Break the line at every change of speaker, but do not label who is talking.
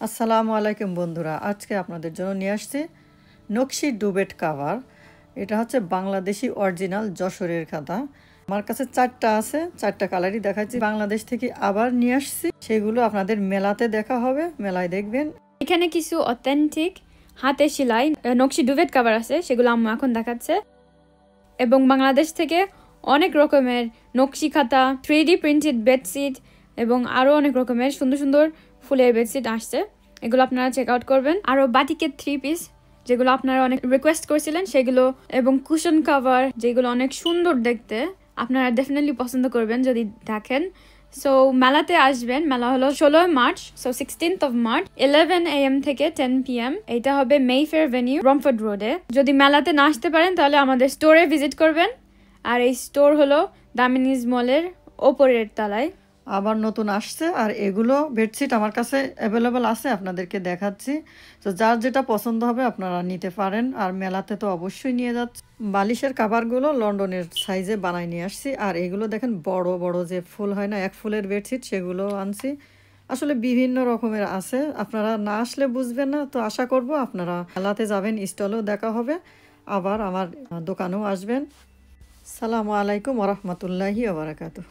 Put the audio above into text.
আসসালামু আলাইকুম বন্ধুরা, আজকে আপনাদের জন্য নিয়ে আসছি নকশি ডুবেট কাভার। এটা হচ্ছে বাংলাদেশি অরিজিনাল যশোরের খাতা। আমার কাছে 4টা আছে, 4টা কালারই দেখাচ্ছি। বাংলাদেশ থেকে আবার নিয়ে আসছি, সেগুলো আপনাদের মেলাতে দেখা হবে, মেলায় দেখবেন।
এখানে কিছু অথেন্টিক হাতে সেলাই নকশি ডুবেট কাভার আছে, সেগুলো আম্মু এখন দেখাচ্ছে। এবং বাংলাদেশ থেকে অনেক রকমের নকশি খাতা, 3D প্রিন্টেড বেডশিট এবং আরও অনেক রকমের সুন্দর সুন্দর ফুলের বেডশিট আসছে। এগুলো আপনারা চেক আউট করবেন। আরও বাটিকের 3 পিস যেগুলো আপনারা অনেক রিকোয়েস্ট করেছিলেন সেগুলো, এবং কুশন কাভার যেগুলো অনেক সুন্দর দেখতে, আপনারা ডেফিনেটলি পছন্দ করবেন যদি দেখেন। সো মেলাতে আসবেন, মেলা হলো 16 March, so 16th of March 11 AM থেকে 10 PM। এটা হবে মেফেয়ার ভেনিউ, ব্রমফোর্ড রোডে। যদি মেলাতে না আসতে পারেন তাহলে আমাদের স্টোরে ভিজিট করবেন। আর এই স্টোর হলো দামিনীজ মলের ওপরের তলায়।
আবার নতুন আসছে, আর এগুলো বেডশিট আমার কাছে অ্যাভেলেবল আছে, আপনাদেরকে দেখাচ্ছি। তো যার যেটা পছন্দ হবে আপনারা নিতে পারেন। আর মেলাতে তো অবশ্যই নিয়ে যাচ্ছি। বালিশের কাভারগুলো লন্ডনের সাইজে বানাই নিয়ে আসছি। আর এগুলো দেখেন বড় বড় যে ফুল হয় না, এক ফুলের বেডশিট, সেগুলো আনছি। আসলে বিভিন্ন রকমের আছে, আপনারা না আসলে বুঝবেন না। তো আশা করব আপনারা মেলাতে যাবেন, স্টলেও দেখা হবে, আবার আমার দোকানেও আসবেন। সালামু আলাইকুম ওয়া রাহমাতুল্লাহি ওয়া বারাকাতুহু।